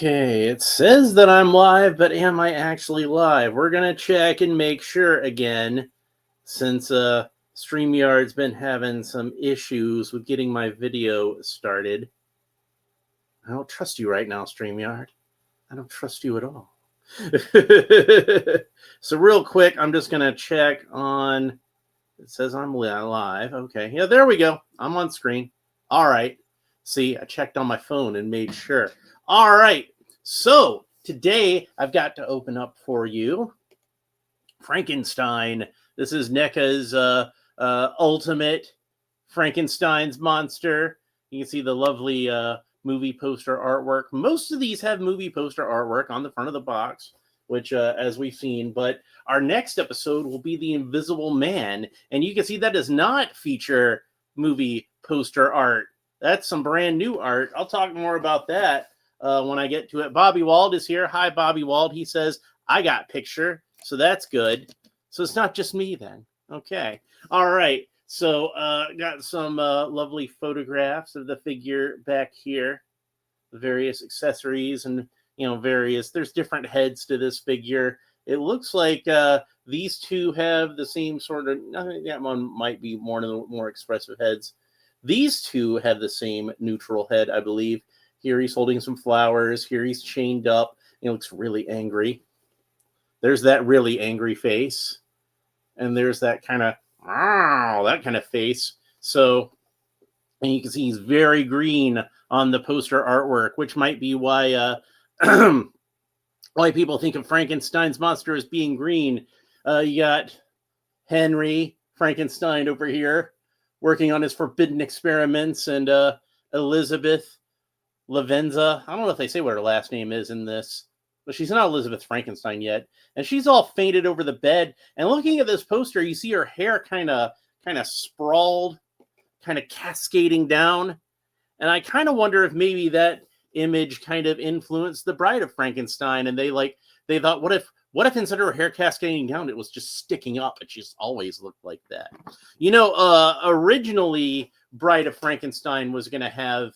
Okay, it says that I'm live, but am I actually live? We're gonna check and make sure again, since StreamYard's been having some issues with getting my video started. I don't trust you right now, StreamYard. I don't trust you at all. So real quick, I'm just gonna check on. It says I'm live. Okay, yeah, there we go. I'm on screen. All right. See, I checked on my phone and made sure. All right. So today I've got to open up for you Frankenstein. This is Neca's ultimate Frankenstein's monster. You can see the lovely movie poster artwork. Most of these have movie poster artwork on the front of the box, which as we've seen. But our next episode will be The Invisible Man. And you can see that does not feature movie poster art. That's some brand new art. I'll talk more about that when I get to it. Bobby Wald is here. Hi, Bobby Wald. He says, I got picture. So that's good. So it's not just me then. Okay. All right. So got some lovely photographs of the figure back here. The various accessories and, there's different heads to this figure. It looks like these two have the same sort of, I think that one might be more expressive heads. These two have the same neutral head, I believe. Here he's holding some flowers. Here he's chained up. He looks really angry. There's that really angry face. And there's that kind of face. So, and you can see he's very green on the poster artwork, which might be why why people think of Frankenstein's monster as being green. You got Henry Frankenstein over here working on his forbidden experiments, and Elizabeth Lavenza. I don't know if they say what her last name is in this, but she's not Elizabeth Frankenstein yet. And she's all fainted over the bed. And looking at this poster, you see her hair kind of sprawled, kind of cascading down. And I kind of wonder if maybe that image kind of influenced the Bride of Frankenstein. And they thought, what if instead of her hair cascading down, it was just sticking up? It just always looked like that. Originally, Bride of Frankenstein was going to have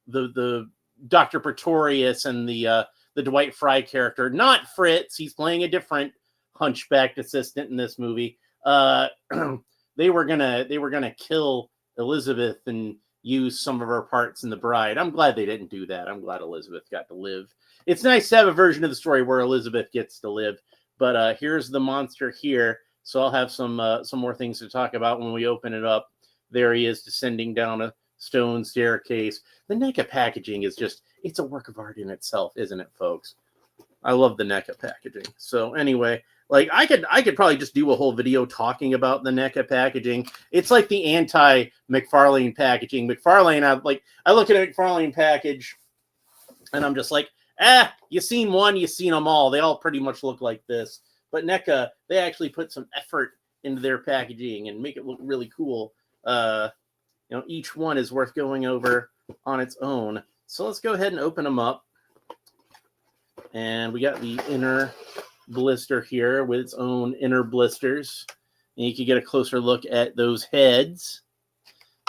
the Dr. Pretorius and the Dwight Fry character, not Fritz. He's playing a different hunchbacked assistant in this movie. They were gonna kill Elizabeth and use some of her parts in The Bride. I'm glad they didn't do that. I'm glad Elizabeth got to live. It's nice to have a version of the story where Elizabeth gets to live. But here's the monster here. So I'll have some more things to talk about when we open it up. There he is descending down a stone staircase. The Neca packaging is it's a work of art in itself, isn't it, folks? I love the Neca packaging. So anyway, like I could probably just do a whole video talking about the Neca packaging. It's like the anti-McFarlane packaging. McFarlane, I look at a McFarlane package and I'm just like, you seen one, you seen them all. They all pretty much look like this. But Neca, they actually put some effort into their packaging and make it look really cool. Each one is worth going over on its own. So let's go ahead and open them up. And we got the inner blister here with its own inner blisters. And you can get a closer look at those heads.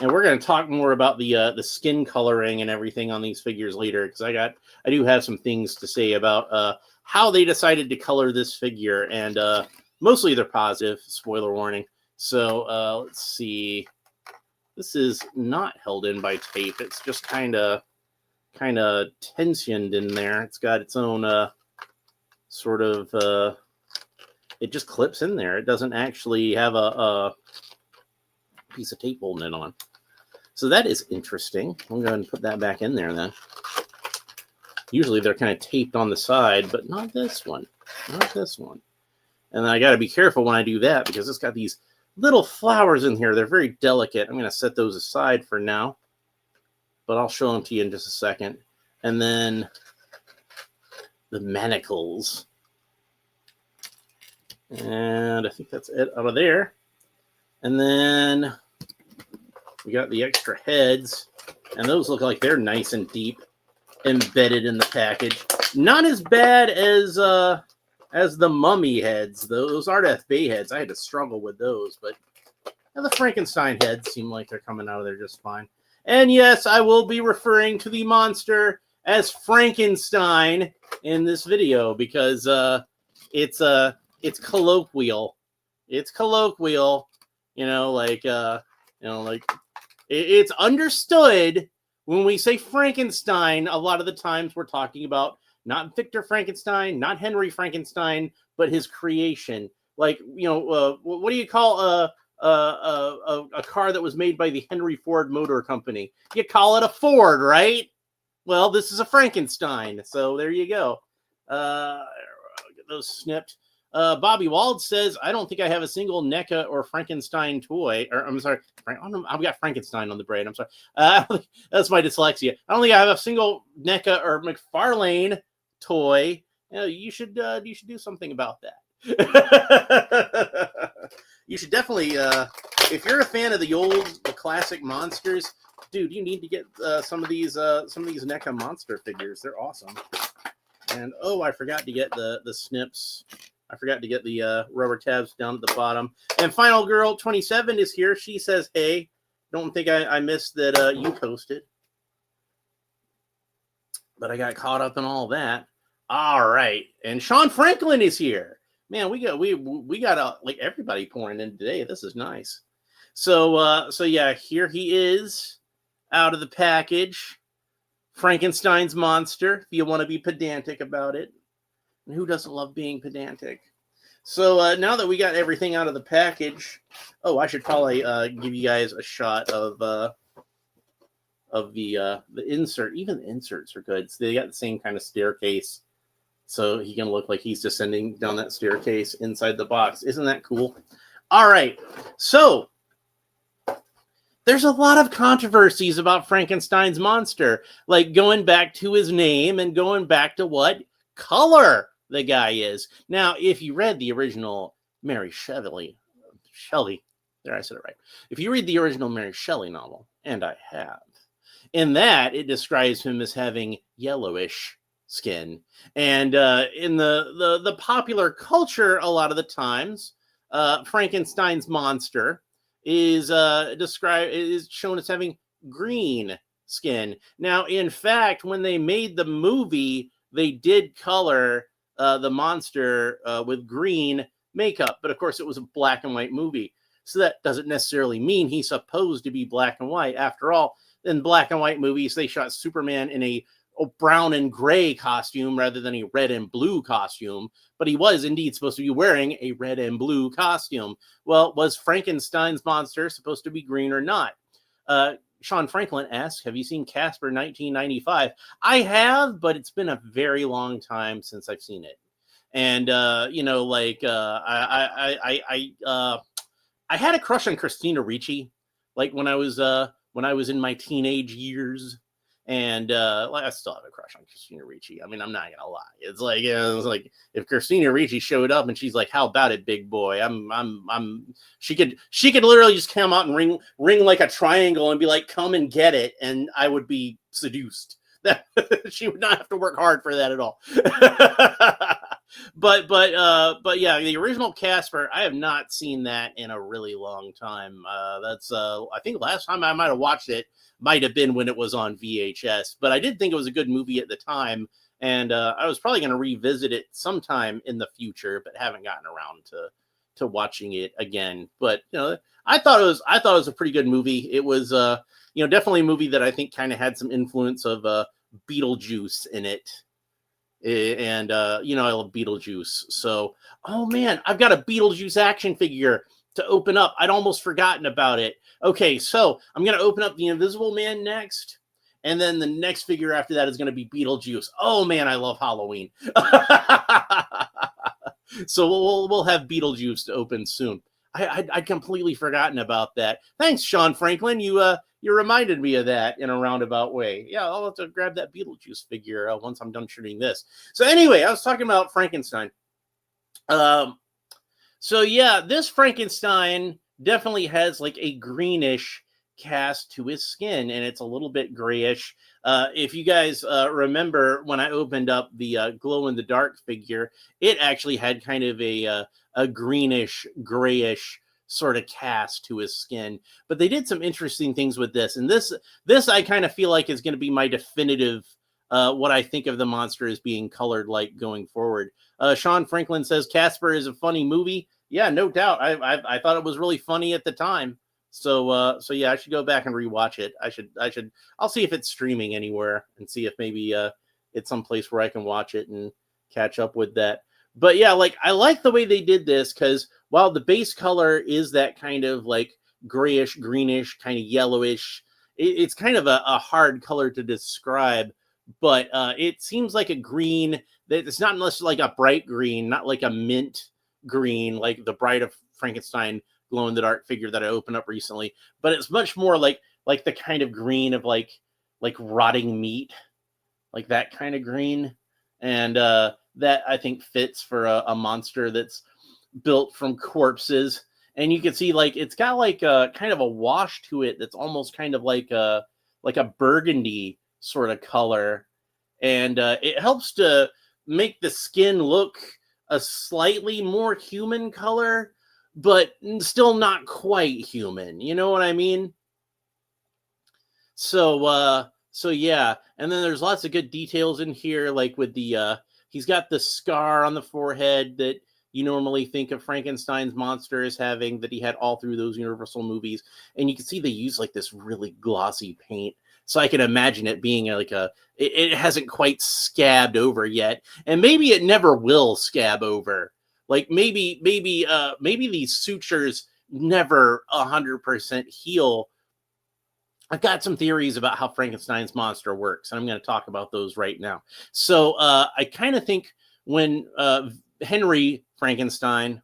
And we're going to talk more about the skin coloring and everything on these figures later, because I do have some things to say about how they decided to color this figure, and mostly they're positive. Spoiler warning. So let's see. This is not held in by tape. It's just kind of tensioned in there. It's got its own sort of. It just clips in there. It doesn't actually have a piece of tape holding it on. So that is interesting. I'm going to put that back in there then. Usually they're kind of taped on the side, but not this one. Not this one. And I got to be careful when I do that because it's got these little flowers in here. They're very delicate. I'm going to set those aside for now, but I'll show them to you in just a second. And then the manacles. And I think that's it out of there. And then we got the extra heads, and those look like they're nice and deep embedded in the package. Not as bad as the mummy heads. Those aren't FB heads. I had to struggle with those, but the Frankenstein heads seem like they're coming out of there just fine. And yes, I will be referring to the monster as Frankenstein in this video because it's colloquial. It's colloquial, it's understood when we say Frankenstein. A lot of the times we're talking about not Victor Frankenstein, not Henry Frankenstein, but his creation. What do you call a car that was made by the Henry Ford Motor Company? You call it a Ford, right? Well, this is a Frankenstein. So there you go. Get those snipped. Bobby Wald says, I don't think I have a single Neca or Frankenstein toy. Or I'm sorry, I've got Frankenstein on the brain. I'm sorry. That's my dyslexia. I don't think I have a single Neca or McFarlane toy. You should do something about that. You should definitely, if you're a fan of the classic monsters, dude, you need to get some of these NECA monster figures. They're awesome. And I forgot to get the snips. I forgot to get the rubber tabs down at the bottom. And Final Girl 27 is here. She says, "Hey, don't think I missed that you posted, but I got caught up in all that." All right, and Sean Franklin is here. Man, we got like everybody pouring in today. This is nice. So yeah, here he is out of the package. Frankenstein's monster, if you want to be pedantic about it. And who doesn't love being pedantic? So now that we got everything out of the package, I should probably give you guys a shot of the insert. Even the inserts are good. So they got the same kind of staircase. So he can look like he's descending down that staircase inside the box. Isn't that cool? All right. So there's a lot of controversies about Frankenstein's monster, like going back to his name and going back to what color the guy is. Now, if you read the original Mary Shelley, there I said it right. If you read the original Mary Shelley novel, and I have, in that it describes him as having yellowish skin. And in the popular culture, a lot of the times, Frankenstein's monster is shown as having green skin. Now, in fact, when they made the movie, they did color the monster with green makeup, but of course it was a black and white movie. So that doesn't necessarily mean he's supposed to be black and white. After all, in black and white movies, they shot Superman in a brown and gray costume rather than a red and blue costume, but he was indeed supposed to be wearing a red and blue costume. Well, was Frankenstein's monster supposed to be green or not? Sean Franklin asks, have you seen Casper 1995? I have, but it's been a very long time since I've seen it. And, I had a crush on Christina Ricci, like when I was in my teenage years. And I still have a crush on Christina Ricci. I mean, I'm not gonna lie. It's like if Christina Ricci showed up and she's like, "How about it, big boy?" She could literally just come out and ring like a triangle and be like, "Come and get it," and I would be seduced. That she would not have to work hard for that at all. But yeah, the original Casper, I have not seen that in a really long time. That's I think last time I might have watched it might have been when it was on VHS, but I did think it was a good movie at the time, and I was probably going to revisit it sometime in the future, but haven't gotten around to watching it again. But I thought it was a pretty good movie. It was definitely a movie that I think kind of had some influence of Beetlejuice in it. And I love Beetlejuice. So, oh man, I've got a Beetlejuice action figure to open up. I'd almost forgotten about it. Okay, so I'm going to open up the Invisible Man next, and then the next figure after that is going to be Beetlejuice. Oh man, I love Halloween. So we'll have Beetlejuice to open soon. I'd completely forgotten about that. Thanks, Sean Franklin. You reminded me of that in a roundabout way. Yeah, I'll have to grab that Beetlejuice figure once I'm done shooting this. So anyway, I was talking about Frankenstein. So yeah, this Frankenstein definitely has like a greenish cast to his skin, and it's a little bit grayish. If you guys remember when I opened up the glow-in-the-dark figure, it actually had kind of a greenish, grayish sort of cast to his skin. But they did some interesting things with this, and this I kind of feel like is going to be my definitive what I think of the monster as being colored like going forward. Sean Franklin says Casper is a funny movie. Yeah, no doubt. I thought it was really funny at the time. So yeah, I should go back and rewatch it. I'll see if it's streaming anywhere and see if maybe it's someplace where I can watch it and catch up with that. But yeah, like I like the way they did this, because while the base color is that kind of like grayish, greenish, kind of yellowish, it's kind of a hard color to describe. But it seems like a green that it's not unless like a bright green, not like a mint green, like the Bride of Frankenstein glow in the dark figure that I opened up recently. But it's much more like the kind of green of like rotting meat, like that kind of green. And that I think fits for a monster that's built from corpses. And you can see like it's got like a kind of a wash to it that's almost kind of like a burgundy sort of color, and it helps to make the skin look a slightly more human color, but still not quite human. You know what I mean? So yeah, and then there's lots of good details in here, like with the he's got the scar on the forehead that you normally think of Frankenstein's monster as having, that he had all through those Universal movies, and you can see they use like this really glossy paint. So I can imagine it being like it hasn't quite scabbed over yet, and maybe it never will scab over. Like maybe these sutures never 100% heal. I've got some theories about how Frankenstein's monster works, and I'm going to talk about those right now. So I kind of think when Henry Frankenstein,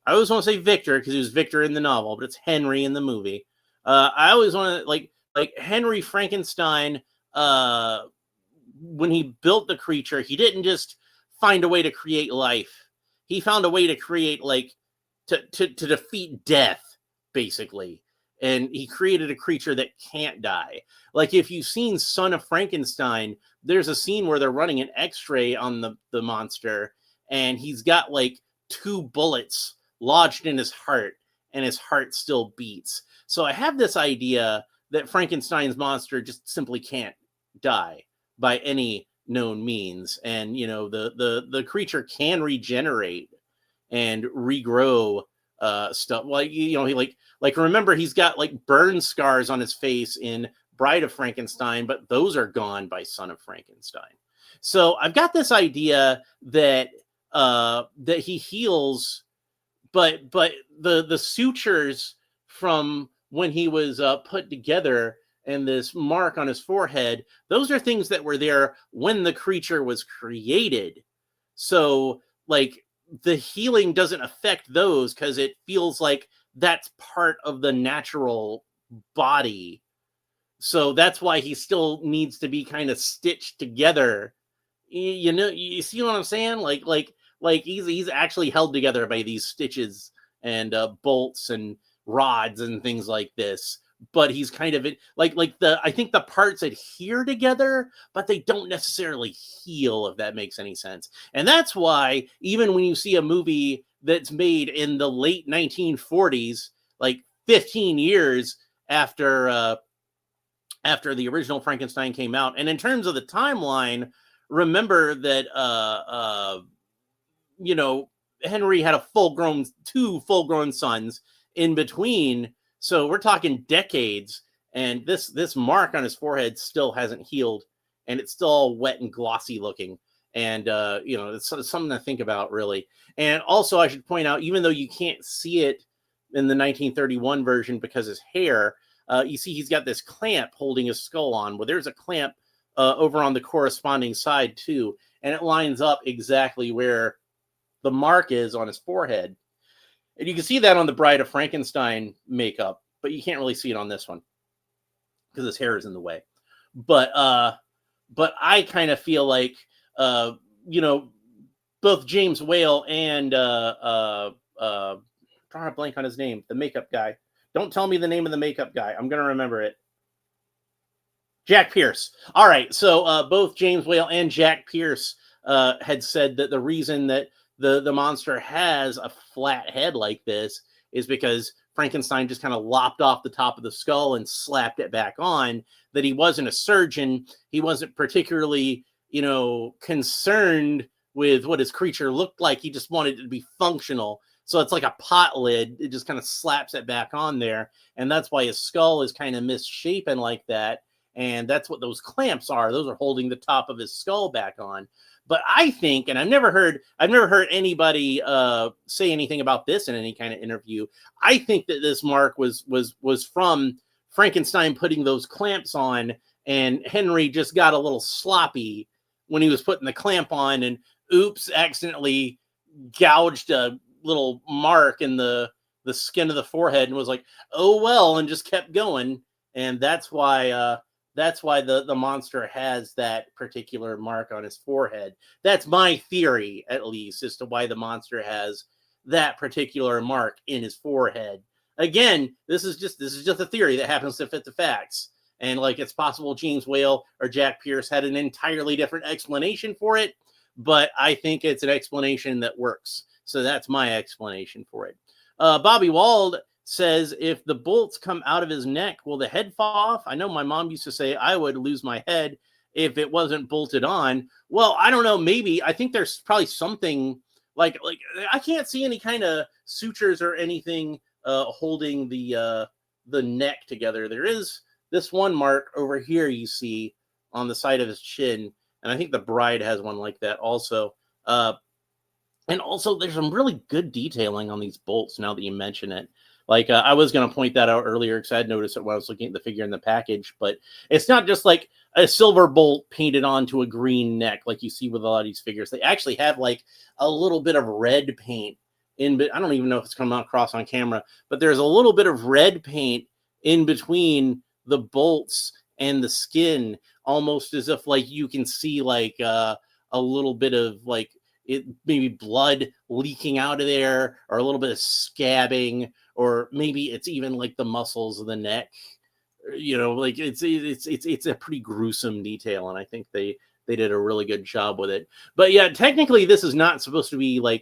I always want to say Victor because he was Victor in the novel, but it's Henry in the movie. I always want to like Henry Frankenstein, when he built the creature, he didn't just find a way to create life. He found a way to create to defeat death, basically. And he created a creature that can't die. Like if you've seen Son of Frankenstein, there's a scene where they're running an x-ray on the monster, and he's got like 2 bullets lodged in his heart, and his heart still beats. So I have this idea that Frankenstein's monster just simply can't die by any known means. And, you know, the creature can regenerate and regrow stuff. Like, you know, he like remember, he's got like burn scars on his face in Bride of Frankenstein, but those are gone by Son of Frankenstein. So I've got this idea that that he heals, but the sutures from when he was put together and this mark on his forehead, those are things that were there when the creature was created. So like the healing doesn't affect those because it feels like that's part of the natural body. So that's why he still needs to be kind of stitched together. You know, you see what I'm saying? Like he's actually held together by these stitches and bolts and rods and things like this, but he's kind of I think the parts adhere together, but they don't necessarily heal, if that makes any sense. And that's why even when you see a movie that's made in the late 1940s, like 15 years after the original Frankenstein came out, and in terms of the timeline, remember that you know, Henry had 2 full-grown sons in between, so we're talking decades, and this mark on his forehead still hasn't healed, and it's still all wet and glossy looking, and you know, it's something to think about, really. And also I should point out, even though you can't see it in the 1931 version because his hair, you see he's got this clamp holding his skull on. Well, there's a clamp over on the corresponding side too, and it lines up exactly where the mark is on his forehead. And you can see that on the Bride of Frankenstein makeup, but you can't really see it on this one because his hair is in the way. But I kind of feel like, you know, both James Whale and drawing a blank on his name, the makeup guy. Don't tell me the name of the makeup guy. I'm gonna remember it. Jack Pierce. All right, so both James Whale and Jack Pierce had said that the reason that the monster has a flat head like this is because Frankenstein just kind of lopped off the top of the skull and slapped it back on, that he wasn't a surgeon. He wasn't particularly, concerned with what his creature looked like. He just wanted it to be functional. So it's like a pot lid. It just kind of slaps it back on there. And that's why his skull is kind of misshapen like that. And that's what those clamps are. Those are holding the top of his skull back on. But I think, and I've never heard anybody say anything about this in any kind of interview. I think that this mark was from Frankenstein putting those clamps on, and Henry just got a little sloppy when he was putting the clamp on, and accidentally gouged a little mark in the skin of the forehead, and was like, oh well, and just kept going. And that's why the monster has that particular mark on his forehead. That's my theory, at least, as to why the monster has that particular mark in his forehead. Again, this is just a theory that happens to fit the facts. And it's possible James Whale or Jack Pierce had an entirely different explanation for it, but I think it's an explanation that works. So that's my explanation for it. Bobby Wald says, if the bolts come out of his neck, will the head fall off? I know my mom used to say I would lose my head if it wasn't bolted on. Well, I don't know. Maybe. I think there's probably something like I can't see any kind of sutures or anything holding the neck together. There is this one mark over here you see on the side of his chin, and I think the bride has one like that also. And also, there's some really good detailing on these bolts now that you mention it. I was going to point that out earlier because I had noticed it when I was looking at the figure in the package, but it's not just like a silver bolt painted onto a green neck like you see with a lot of these figures. They actually have a little bit of red paint in, but I don't even know if it's coming across on camera, but there's a little bit of red paint in between the bolts and the skin, almost as if you can see a little bit of it, maybe blood leaking out of there, or a little bit of scabbing, or maybe it's even the muscles of the neck. It's a pretty gruesome detail, and I think they did a really good job with it. But yeah, technically this is not supposed to be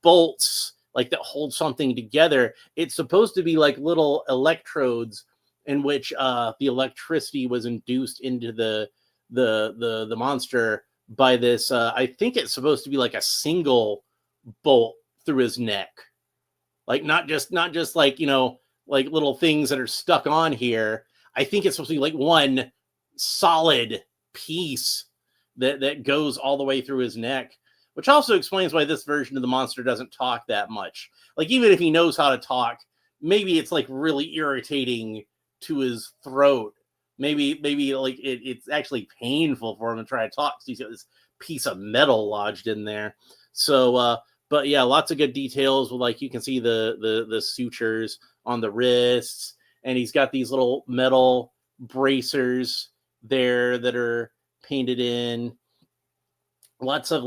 bolts that hold something together. It's supposed to be little electrodes in which the electricity was induced into the monster by this. I think it's supposed to be a single bolt through his neck, not just little things that are stuck on here. I think it's supposed to be one solid piece that goes all the way through his neck, which also explains why this version of the monster doesn't talk that much. Even if he knows how to talk, maybe it's really irritating to his throat. Maybe it's actually painful for him to try to talk because he's got this piece of metal lodged in there. So, but yeah, lots of good details with you can see the sutures on the wrists, and he's got these little metal bracers there that are painted in. Lots of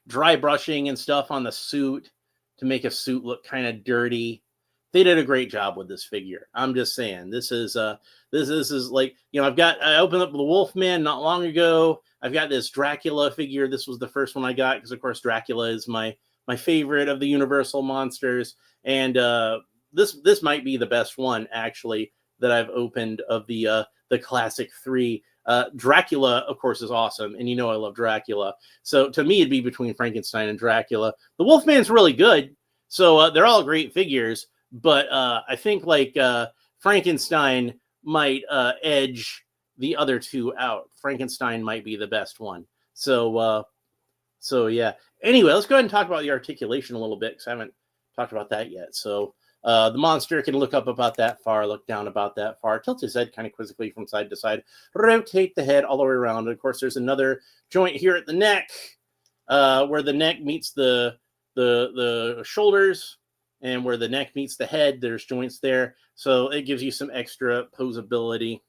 dry brushing and stuff on the suit to make a suit look kind of dirty. They did a great job with this figure. I'm just saying, this is I opened up the Wolfman not long ago. I've got this Dracula figure. This was the first one I got because, of course, Dracula is my favorite of the Universal monsters, and this might be the best one actually that I've opened of the classic three. Dracula, of course, is awesome, and I love Dracula. So to me, it'd be between Frankenstein and Dracula. The Wolfman's really good, so they're all great figures. But I think Frankenstein might edge the other two out. Frankenstein might be the best one. So yeah. Anyway, let's go ahead and talk about the articulation a little bit because I haven't talked about that yet. So the monster can look up about that far, look down about that far, tilt his head kind of quizzically from side to side, rotate the head all the way around. And of course, there's another joint here at the neck where the neck meets the shoulders. And where the neck meets the head, there's joints there. So it gives you some extra posability.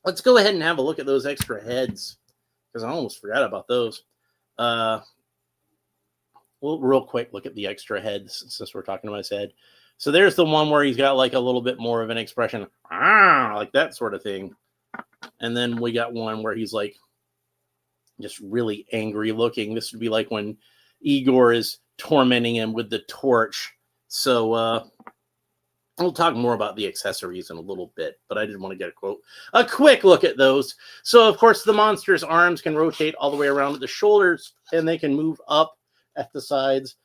Let's go ahead and have a look at those extra heads, because I almost forgot about those. Well, real quick, look at the extra heads since we're talking about his head. So there's the one where he's got a little bit more of an expression, like that sort of thing. And then we got one where he's just really angry looking. This would be when Igor is tormenting him with the torch. So We'll talk more about the accessories in a little bit, but I did want to get a quick look at those. So, of course, the monster's arms can rotate all the way around at the shoulders, and they can move up at the sides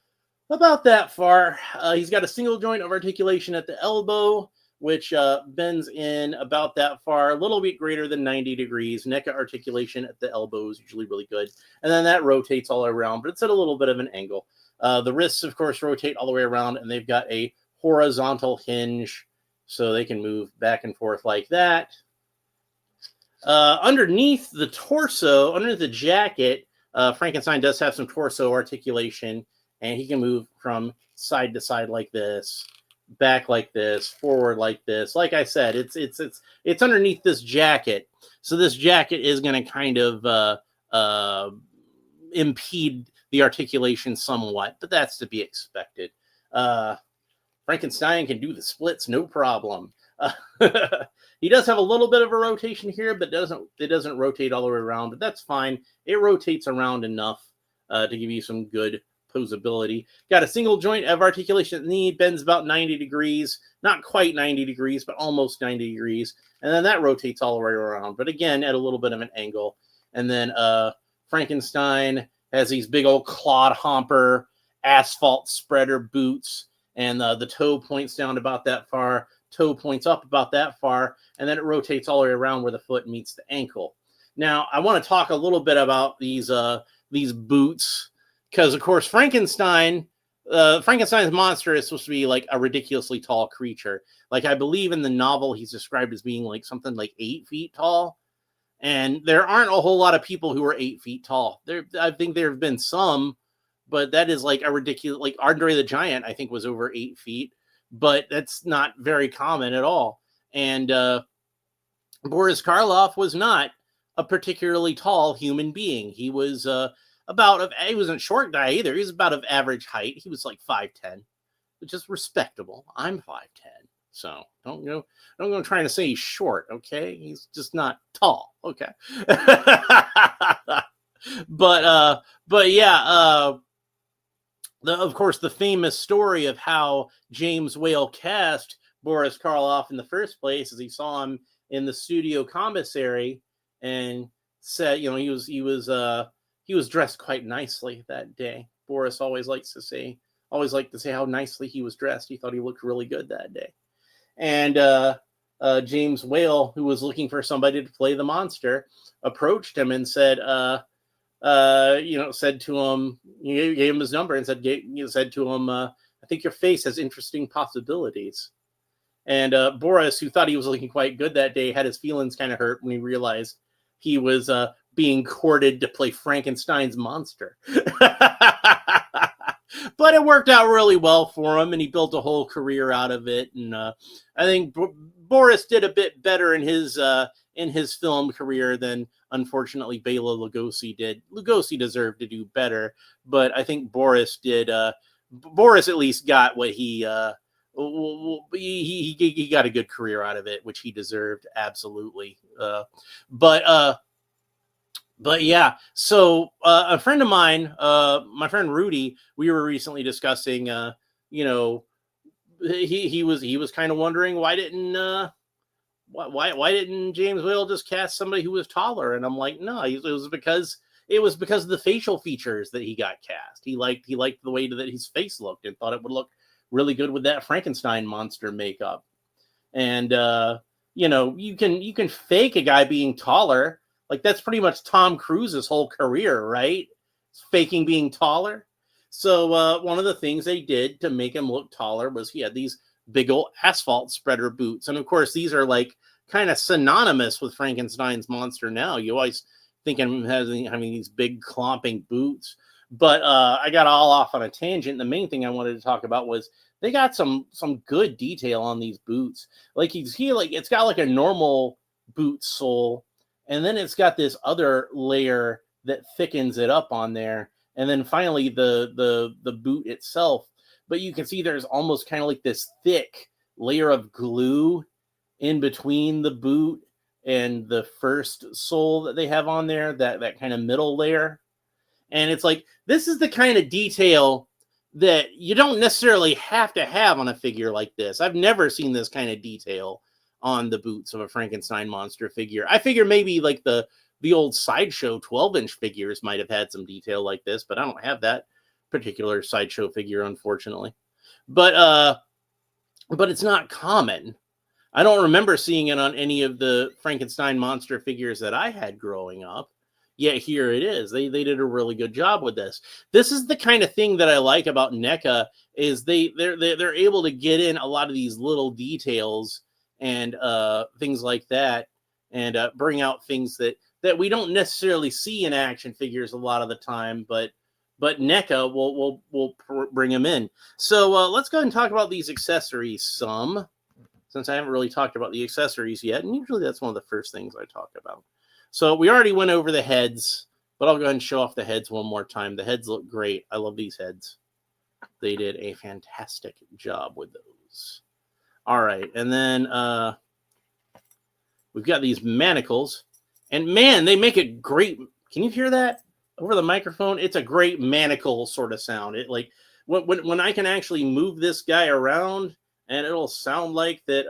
about that far. He's got a single joint of articulation at the elbow, which bends in about that far, a little bit greater than 90 degrees. Neca articulation at the elbow is usually really good. And then that rotates all around, but it's at a little bit of an angle. The wrists, of course, rotate all the way around, and they've got a horizontal hinge, so they can move back and forth like that. Underneath the torso, under the jacket, Frankenstein does have some torso articulation, and he can move from side to side like this, back like this, forward like this. Like I said, it's underneath this jacket, so this jacket is going to kind of impede the articulation somewhat, but that's to be expected. Frankenstein can do the splits, no problem. He does have a little bit of a rotation here, but it doesn't rotate all the way around, but that's fine. It rotates around enough to give you some good posability. Got a single joint of articulation at the knee, bends about 90 degrees, not quite 90 degrees, but almost 90 degrees. And then that rotates all the way around, but again, at a little bit of an angle. And then Frankenstein has these big old clod homper asphalt spreader boots. And the toe points down about that far, toe points up about that far, and then it rotates all the way around where the foot meets the ankle. Now, I want to talk a little bit about these boots, because, of course, Frankenstein's monster is supposed to be like a ridiculously tall creature. Like, I believe in the novel, he's described as being like something like 8 feet tall, and there aren't a whole lot of people who are 8 feet tall. I think there have been some, but that is like a ridiculous, like Andre the Giant, I think, was over 8 feet, but that's not very common at all. And Boris Karloff was not a particularly tall human being. He was he wasn't a short guy either. He was about of average height. He was like 5'10", which is respectable. I'm 5'10", so don't go trying to say he's short, okay? He's just not tall, okay? But yeah, of course, the famous story of how James Whale cast Boris Karloff in the first place is he saw him in the studio commissary and said, he was dressed quite nicely that day. Boris always liked to say how nicely he was dressed. He thought he looked really good that day. And James Whale, who was looking for somebody to play the monster, approached him and said, said to him, he gave him his number and said to him, I think your face has interesting possibilities. And Boris, who thought he was looking quite good that day, had his feelings kind of hurt when he realized he was being courted to play Frankenstein's monster. But it worked out really well for him, and he built a whole career out of it. And I think Boris did a bit better in his film career than, unfortunately, Bela Lugosi did. Lugosi deserved to do better, but I think Boris did. Boris at least got what he got a good career out of it, which he deserved, absolutely. But yeah, so a friend of mine, my friend Rudy, we were recently discussing, he was kind of wondering why didn't James Whale just cast somebody who was taller? And I'm like, no, it was because of the facial features that he got cast. He liked the way that his face looked and thought it would look really good with that Frankenstein monster makeup. And you can fake a guy being taller. Like, that's pretty much Tom Cruise's whole career, right? Faking being taller. So one of the things they did to make him look taller was he had these big old asphalt spreader boots. And of course, these are like kind of synonymous with Frankenstein's monster now. You always think of him having these big clomping boots. But I got all off on a tangent. The main thing I wanted to talk about was they got some good detail on these boots. Like it's got like a normal boot sole, and then it's got this other layer that thickens it up on there. And then finally the boot itself. But you can see there's almost kind of like this thick layer of glue in between the boot and the first sole that they have on there, that kind of middle layer. And it's like, this is the kind of detail that you don't necessarily have to have on a figure like this. I've never seen this kind of detail on the boots of a Frankenstein monster figure. I figure maybe like the old Sideshow 12-inch figures might have had some detail like this, but I don't have that particular Sideshow figure, unfortunately. But it's not common. I don't remember seeing it on any of the Frankenstein monster figures that I had growing up. Yet here it is. They did a really good job with this. This is the kind of thing that I like about NECA, is they're able to get in a lot of these little details and things like that, and bring out things that we don't necessarily see in action figures a lot of the time, but NECA will bring them in. So let's go ahead and talk about these accessories some, since I haven't really talked about the accessories yet, and usually that's one of the first things I talk about. So we already went over the heads, but I'll go ahead and show off the heads one more time. The heads look great. I love these heads. They did a fantastic job with those. All right, and then we've got these manacles. And man, they make a great, can you hear that over the microphone? It's a great manacle sort of sound. It like, when I can actually move this guy around and it'll sound like that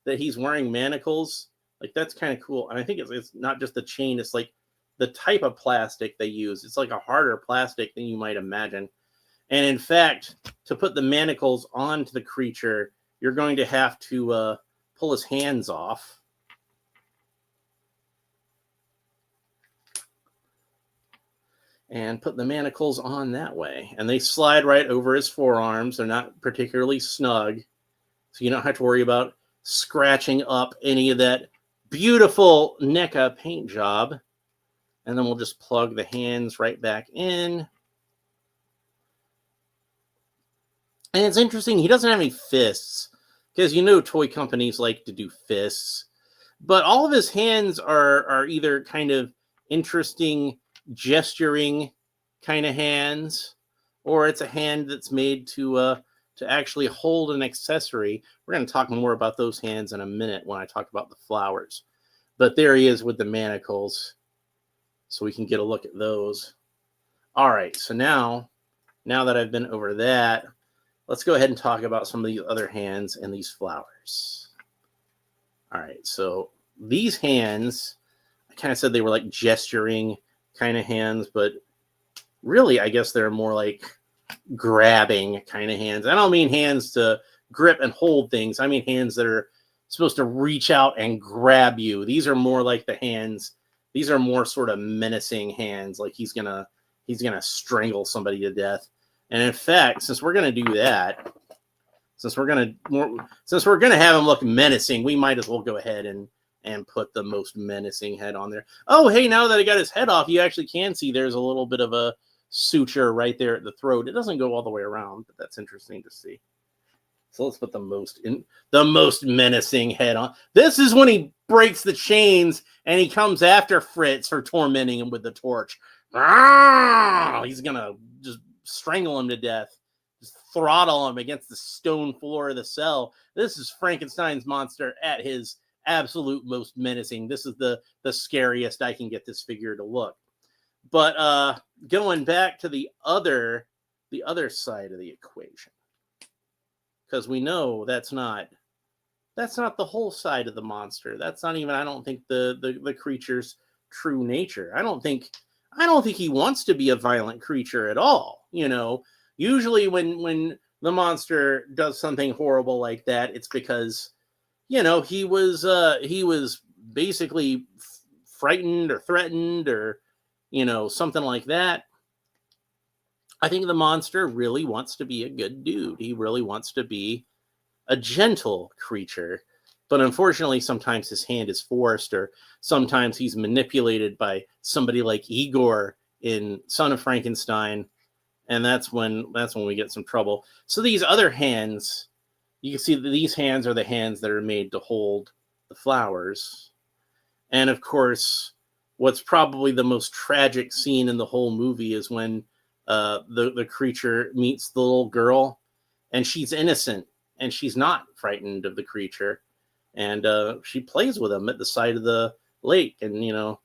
that he's wearing manacles. Like, that's kind of cool. And I think it's not just the chain. It's like the type of plastic they use. It's like a harder plastic than you might imagine. And in fact, to put the manacles onto the creature, you're going to have to pull his hands off. And put the manacles on that way. And they slide right over his forearms. They're not particularly snug. So you don't have to worry about scratching up any of that beautiful NECA paint job. And then we'll just plug the hands right back in. And it's interesting, he doesn't have any fists, because you know toy companies like to do fists. But all of his hands are either kind of interesting gesturing kind of hands, or it's a hand that's made to actually hold an accessory. We're going to talk more about those hands in a minute when I talk about the flowers. But there he is with the manacles, so we can get a look at those. All right, so now that I've been over that, let's go ahead and talk about some of the other hands and these flowers. All right, so these hands, I kind of said they were like gesturing kind of hands, but really I guess they're more like grabbing kind of hands. I don't mean hands to grip and hold things. I mean hands that are supposed to reach out and grab you. These are more like the hands. These are more sort of menacing hands, like he's gonna strangle somebody to death. And in fact, since we're gonna do that, since we're gonna have him look menacing, we might as well go ahead and put the most menacing head on there. Oh, hey, now that I got his head off, you actually can see there's a little bit of a suture right there at the throat. It doesn't go all the way around, but that's interesting to see. So let's put the most menacing head on. This is when he breaks the chains and he comes after Fritz for tormenting him with the torch. He's gonna just strangle him to death, just throttle him against the stone floor of the cell. This is Frankenstein's monster at his absolute most menacing. This is the scariest I can get this figure to look. But going back to the other side of the equation, because we know that's not the whole side of the monster. That's not even, I don't think, the creature's true nature. I don't think he wants to be a violent creature at all. You know, usually when the monster does something horrible like that, it's because, you know, he was basically frightened or threatened, or, you know, something like that. I think the monster really wants to be a good dude. He really wants to be a gentle creature. But unfortunately, sometimes his hand is forced, or sometimes he's manipulated by somebody like Igor in Son of Frankenstein. And that's when we get some trouble. So these other hands, you can see that these hands are the hands that are made to hold the flowers. And of course, what's probably the most tragic scene in the whole movie is when the creature meets the little girl, and she's innocent and she's not frightened of the creature. And she plays with him at the side of the lake, and, you know,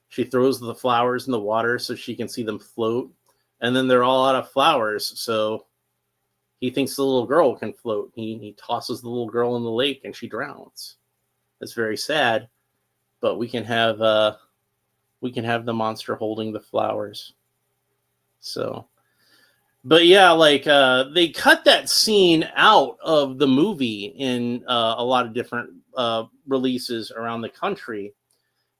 she throws the flowers in the water so she can see them float. And then they're all out of flowers. So he thinks the little girl can float. He tosses the little girl in the lake and she drowns. That's very sad, but we can have the monster holding the flowers. So, but yeah, like they cut that scene out of the movie in a lot of different releases around the country,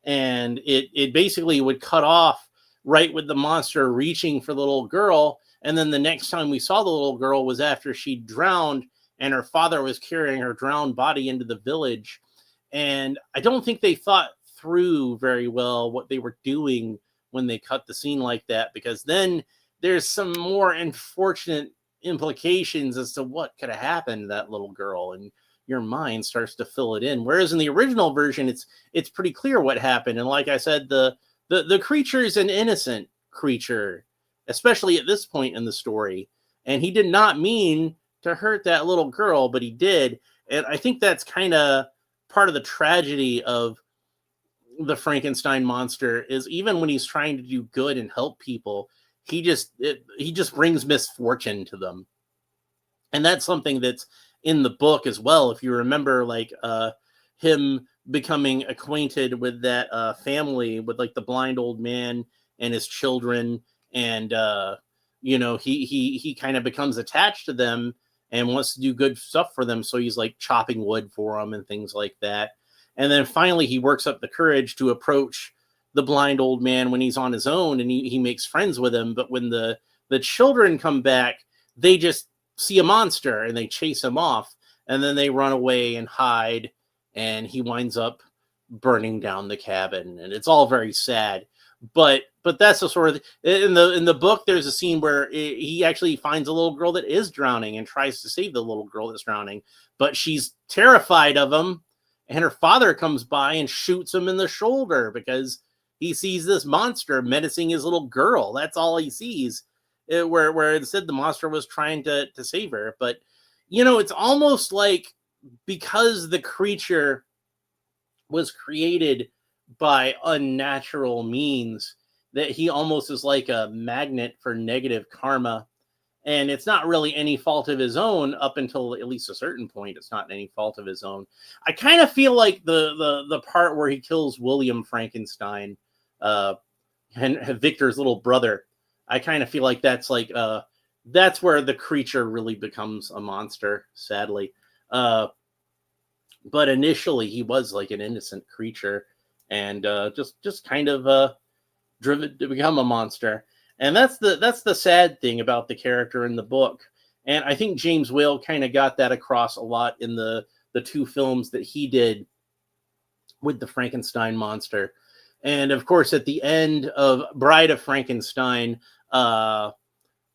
and it basically would cut off right with the monster reaching for the little girl, and then the next time we saw the little girl was after she drowned and her father was carrying her drowned body into the village. And I don't think they thought through very well what they were doing when they cut the scene like that, because then there's some more unfortunate implications as to what could have happened to that little girl, and your mind starts to fill it in. Whereas in the original version, it's pretty clear what happened. And like I said, the creature is an innocent creature, especially at this point in the story. And he did not mean to hurt that little girl, but he did. And I think that's kind of part of the tragedy of the Frankenstein monster, is even when he's trying to do good and help people, he just brings misfortune to them. And that's something that's in the book as well. If you remember, like him becoming acquainted with that family, with like the blind old man and his children, and he kind of becomes attached to them and wants to do good stuff for them. So he's like chopping wood for them and things like that. And then finally he works up the courage to approach the blind old man when he's on his own, and he makes friends with him. But when the children come back, they just see a monster and they chase him off, and then they run away and hide, and he winds up burning down the cabin, and it's all very sad. But that's the sort of in the book. There's a scene where he actually finds a little girl that is drowning and tries to save the little girl that's drowning, but she's terrified of him, and her father comes by and shoots him in the shoulder because he sees this monster menacing his little girl. That's all he sees. Where instead the monster was trying to save her. But it's almost like, because the creature was created by unnatural means, that he almost is like a magnet for negative karma. And it's not really any fault of his own up until at least a certain point. It's not any fault of his own. I kind of feel like the part where he kills William Frankenstein, and Victor's little brother, I kind of feel like that's where the creature really becomes a monster, sadly. But initially he was like an innocent creature, and just kind of driven to become a monster. And that's the sad thing about the character in the book. And I think James Whale kind of got that across a lot in the two films that he did with the Frankenstein monster. And of course, at the end of Bride of Frankenstein, the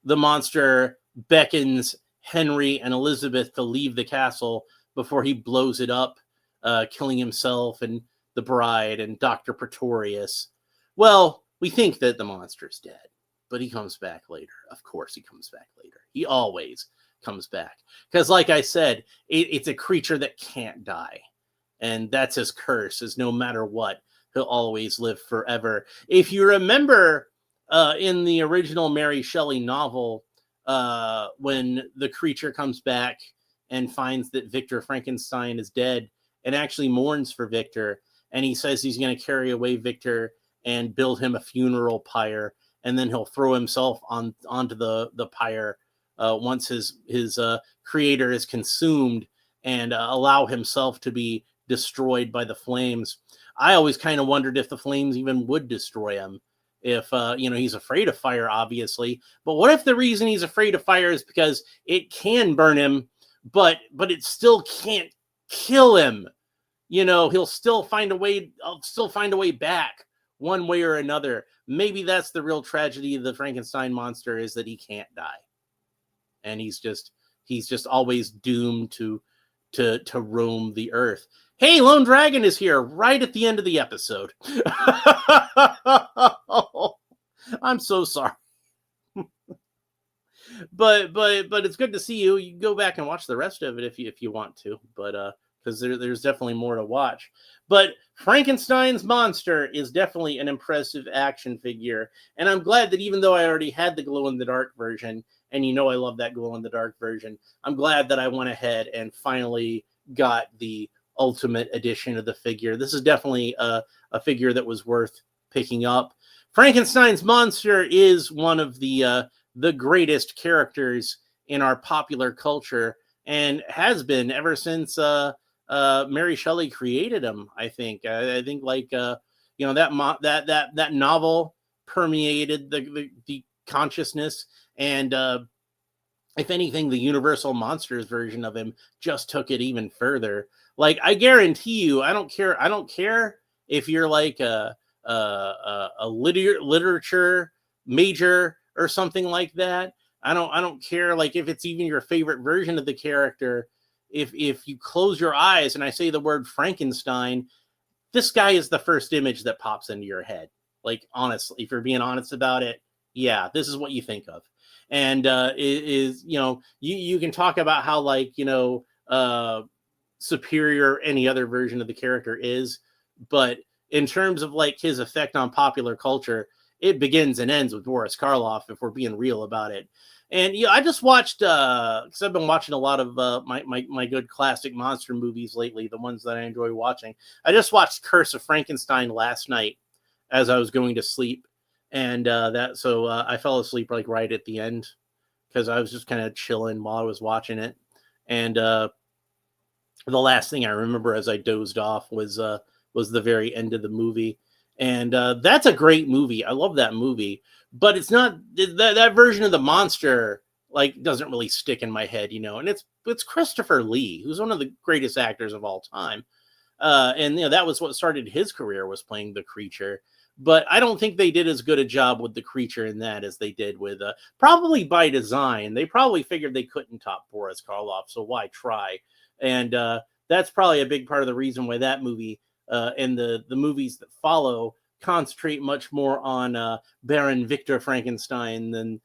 monster beckons Henry and Elizabeth to leave the castle before he blows it up, killing himself and the bride and Dr. Pretorius. Well, we think that the monster's dead, but he comes back later. Of course he comes back later. He always comes back. Because like I said, it's a creature that can't die. And that's his curse, is no matter what, he'll always live forever. If you remember in the original Mary Shelley novel, when the creature comes back and finds that Victor Frankenstein is dead and actually mourns for Victor, and he says he's going to carry away Victor and build him a funeral pyre, and then he'll throw himself onto the pyre once his creator is consumed, and allow himself to be destroyed by the flames. I always kind of wondered if the flames even would destroy him. If he's afraid of fire, obviously, but what if the reason he's afraid of fire is because it can burn him, but it still can't kill him? He'll still find a way. I'll still find a way back, one way or another. Maybe that's the real tragedy of the Frankenstein monster, is that he can't die, and he's just always doomed to roam the earth. Hey, Lone Dragon is here right at the end of the episode. I'm so sorry. but it's good to see you. You can go back and watch the rest of it if you want to, but because there's definitely more to watch. But Frankenstein's monster is definitely an impressive action figure, and I'm glad that even though I already had the glow-in-the-dark version, and you know I love that glow-in-the-dark version. I'm glad that I went ahead and finally got the Ultimate edition of the figure. This is definitely a figure that was worth picking up. Frankenstein's monster is one of the greatest characters in our popular culture, and has been ever since Mary Shelley created him. I think like that novel permeated the consciousness, and if anything, the Universal Monsters version of him just took it even further. Like, I guarantee you, I don't care if you're like a literature major or something like that. I don't care, like, if it's even your favorite version of the character. If you close your eyes and I say the word Frankenstein, this guy is the first image that pops into your head. Like, honestly, if you're being honest about it, yeah, this is what you think of. And you can talk about how, like, superior any other version of the character is, but in terms of like his effect on popular culture, it begins and ends with Boris Karloff, if we're being real about it. And I just watched because I've been watching a lot of my good classic monster movies lately, the ones that I enjoy watching. I just watched Curse of Frankenstein last night as I was going to sleep, and I fell asleep like right at the end because I was just kind of chilling while I was watching it. And the last thing I remember as I dozed off was the very end of the movie. And that's a great movie. I love that movie, but it's not that version of the monster, like, doesn't really stick in my head, and it's Christopher Lee, who's one of the greatest actors of all time. And that was what started his career, was playing the creature. But I don't think they did as good a job with the creature in that as they did with, probably by design. They probably figured they couldn't top Boris Karloff, so why try? And that's probably a big part of the reason why that movie and the movies that follow concentrate much more on Baron Victor Frankenstein than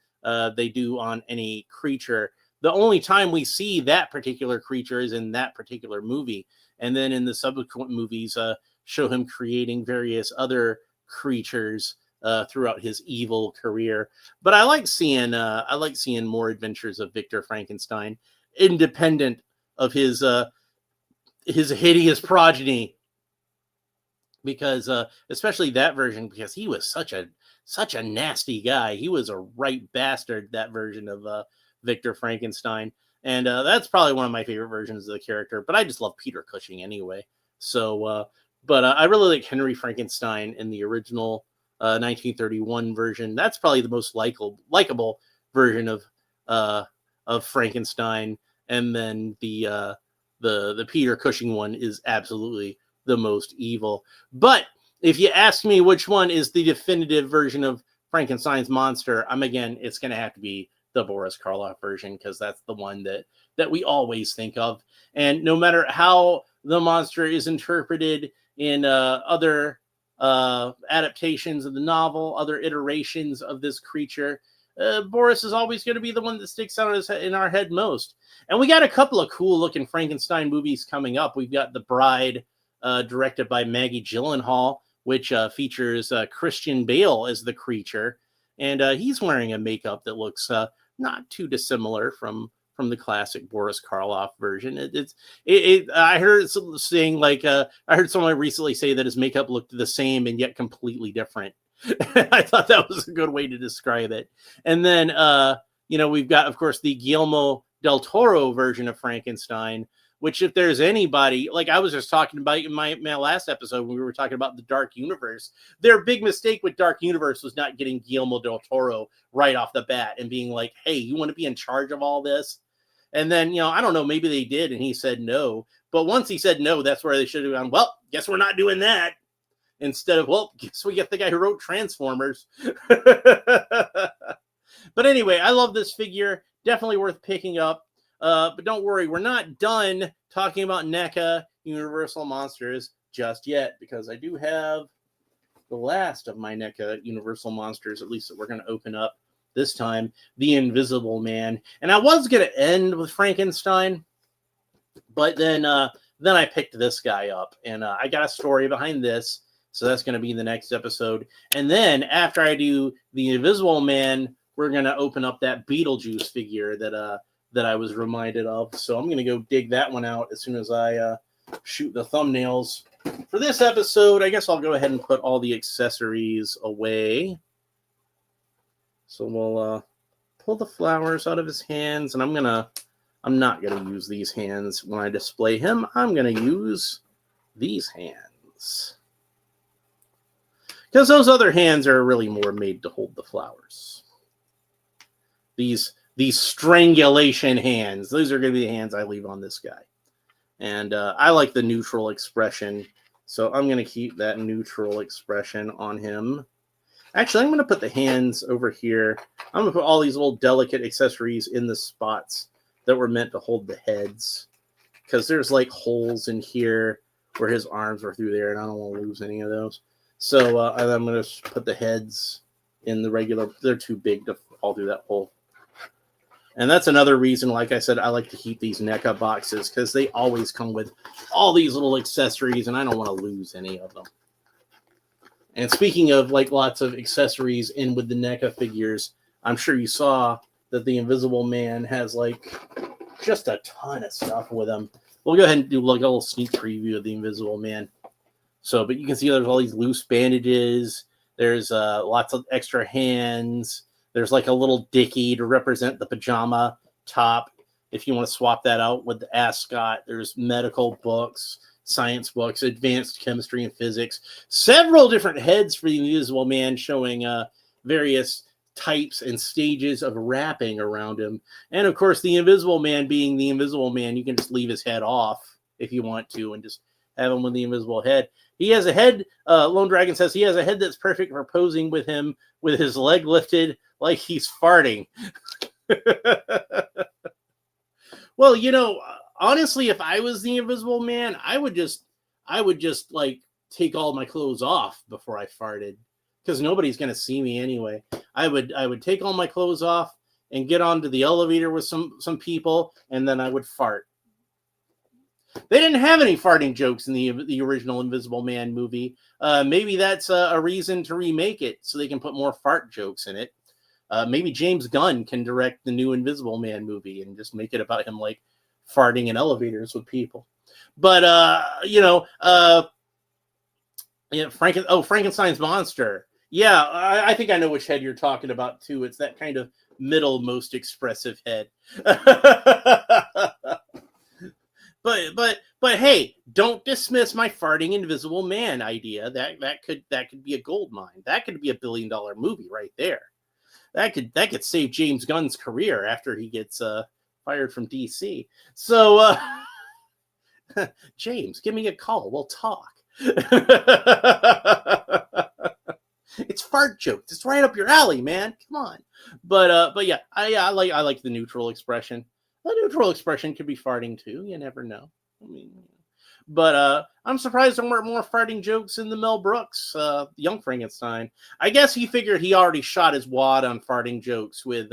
they do on any creature. The only time we see that particular creature is in that particular movie. And then in the subsequent movies, show him creating various other creatures throughout his evil career. But I like seeing more adventures of Victor Frankenstein, independent of his hideous progeny, because especially that version, because he was such a nasty guy. He was a right bastard, that version of Victor Frankenstein. And that's probably one of my favorite versions of the character, but I just love Peter Cushing anyway. So but I really like Henry Frankenstein in the original 1931 version. That's probably the most likable version of Frankenstein. And then the Peter Cushing one is absolutely the most evil. But if you ask me which one is the definitive version of Frankenstein's monster, it's going to have to be the Boris Karloff version, because that's the one that we always think of. And no matter how the monster is interpreted in other adaptations of the novel, other iterations of this creature, Boris is always going to be the one that sticks out in our head most. And we got a couple of cool looking Frankenstein movies coming up. We've got The Bride, directed by Maggie Gyllenhaal, which features Christian Bale as the creature. And he's wearing a makeup that looks not too dissimilar from the classic Boris Karloff version. I heard saying, like, I heard someone recently say that his makeup looked the same and yet completely different. I thought that was a good way to describe it. And then, we've got, of course, the Guillermo del Toro version of Frankenstein, which, if there's anybody, like I was just talking about in my last episode when we were talking about the Dark Universe, their big mistake with Dark Universe was not getting Guillermo del Toro right off the bat and being like, hey, you want to be in charge of all this? And then, I don't know, maybe they did and he said no. But once he said no, that's where they should have gone, well, guess we're not doing that. Instead of, well, guess we get the guy who wrote Transformers. But anyway, I love this figure. Definitely worth picking up. But don't worry, we're not done talking about NECA Universal Monsters just yet, because I do have the last of my NECA Universal Monsters, at least that we're going to open up this time, the Invisible Man. And I was going to end with Frankenstein, but then I picked this guy up, and I got a story behind this, so that's going to be in the next episode. And then after I do the Invisible Man, we're gonna open up that Beetlejuice figure that I was reminded of. So I'm gonna go dig that one out as soon as I shoot the thumbnails for this episode. I guess I'll go ahead and put all the accessories away. So we'll pull the flowers out of his hands, and I'm not gonna use these hands when I display him. I'm gonna use these hands, because those other hands are really more made to hold the flowers. These strangulation hands, those are going to be the hands I leave on this guy. And I like the neutral expression, so I'm going to keep that neutral expression on him. Actually, I'm going to put the hands over here. I'm going to put all these little delicate accessories in the spots that were meant to hold the heads, because there's like holes in here where his arms were through there, and I don't want to lose any of those. So I'm going to put the heads in the regular. They're too big to all through that hole. And that's another reason, like I said, I like to keep these NECA boxes, because they always come with all these little accessories, and I don't want to lose any of them. And speaking of like lots of accessories in with the NECA figures, I'm sure you saw that the Invisible Man has like just a ton of stuff with him. We'll go ahead and do like a little sneak preview of the Invisible Man. So, but you can see there's all these loose bandages. There's lots of extra hands. There's like a little dicky to represent the pajama top, if you want to swap that out with the ascot. There's medical books, science books, advanced chemistry and physics. Several different heads for the Invisible Man, showing various types and stages of wrapping around him. And of course, the Invisible Man being the Invisible Man, you can just leave his head off if you want to and just have him with the invisible head. He has a head, Lone Dragon says he has a head that's perfect for posing with him with his leg lifted like he's farting. Well, you know, honestly, if I was the Invisible Man, I would just like take all my clothes off before I farted, because nobody's going to see me anyway. I would take all my clothes off and get onto the elevator with some people, and then I would fart. They didn't have any farting jokes in the original Invisible Man movie. Maybe that's a reason to remake it, so they can put more fart jokes in it. Maybe James Gunn can direct the new Invisible Man movie and just make it about him like farting in elevators with people. But Frankenstein's monster. Yeah, I think I know which head you're talking about too. It's that kind of middle most expressive head. But hey, don't dismiss my farting Invisible Man idea. That could be a gold mine. That could be a $1 billion movie right there. That could save James Gunn's career after he gets fired from DC. So James, give me a call. We'll talk. It's fart jokes. It's right up your alley, man. Come on. But yeah, I like the neutral expression. The neutral expression could be farting too. You never know. I mean, but I'm surprised there weren't more farting jokes in the Mel Brooks Young Frankenstein. I guess he figured he already shot his wad on farting jokes with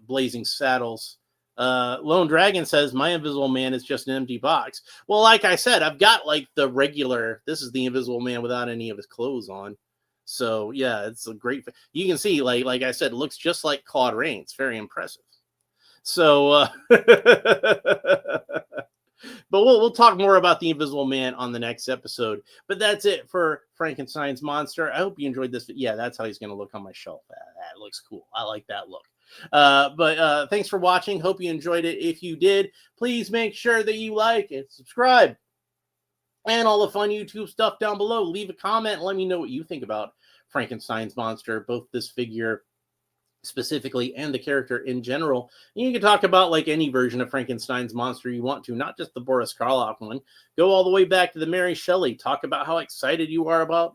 Blazing Saddles. Lone Dragon says my Invisible Man is just an empty box. Well, like I said, I've got like the regular. This is the Invisible Man without any of his clothes on. So yeah, it's a great. You can see, like I said, it looks just like Claude Rains. Very impressive. So, but we'll talk more about the Invisible Man on the next episode. But that's it for Frankenstein's monster. I hope you enjoyed this. Yeah, that's how he's going to look on my shelf. That looks cool. I like that look. But thanks for watching. Hope you enjoyed it. If you did, please make sure that you like and subscribe and all the fun YouTube stuff down below. Leave a comment and let me know what you think about Frankenstein's monster, both this figure specifically and the character in general. And you can talk about like any version of Frankenstein's monster you want to, not just the Boris Karloff one. Go all the way back to the Mary Shelley. Talk about how excited you are about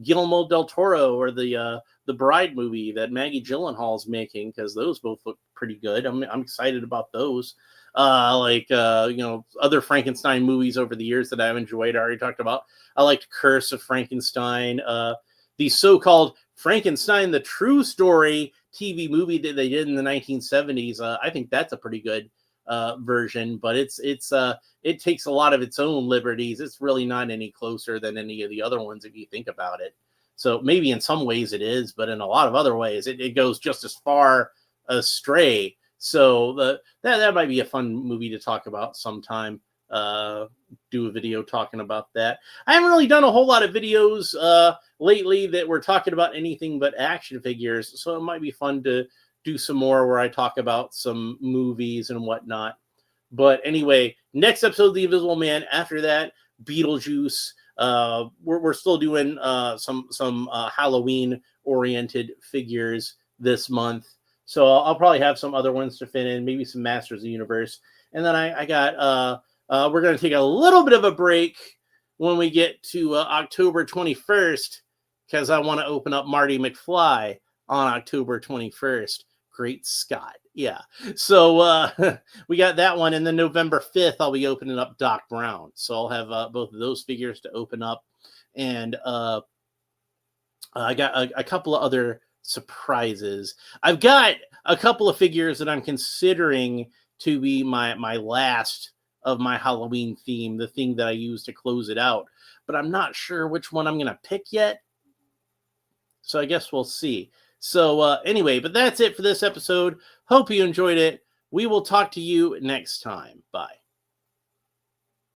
Guillermo del Toro or the Bride movie that Maggie Gyllenhaal's making, because those both look pretty good. I'm excited about those. Other Frankenstein movies over the years that I've enjoyed. I already talked about. I liked Curse of Frankenstein. The so-called Frankenstein, the True Story TV movie that they did in the 1970s. I think that's a pretty good version, but it takes a lot of its own liberties. It's really not any closer than any of the other ones if you think about it. So maybe in some ways it is, but in a lot of other ways it goes just as far astray. So that might be a fun movie to talk about sometime. Do a video talking about that. I haven't really done a whole lot of videos lately that were talking about anything but action figures, so it might be fun to do some more where I talk about some movies and whatnot. But anyway, next episode of The Invisible Man. After that, Beetlejuice. We're still doing some Halloween oriented figures this month, so I'll probably have some other ones to fit in, maybe some Masters of the Universe, and then I got we're going to take a little bit of a break when we get to October 21st, because I want to open up Marty McFly on October 21st. Great Scott. Yeah. So we got that one. And then November 5th, I'll be opening up Doc Brown. So I'll have both of those figures to open up. And I got a couple of other surprises. I've got a couple of figures that I'm considering to be my last of my Halloween theme, the thing that I use to close it out. But I'm not sure which one I'm going to pick yet. So I guess we'll see. So anyway, but that's it for this episode. Hope you enjoyed it. We will talk to you next time. Bye.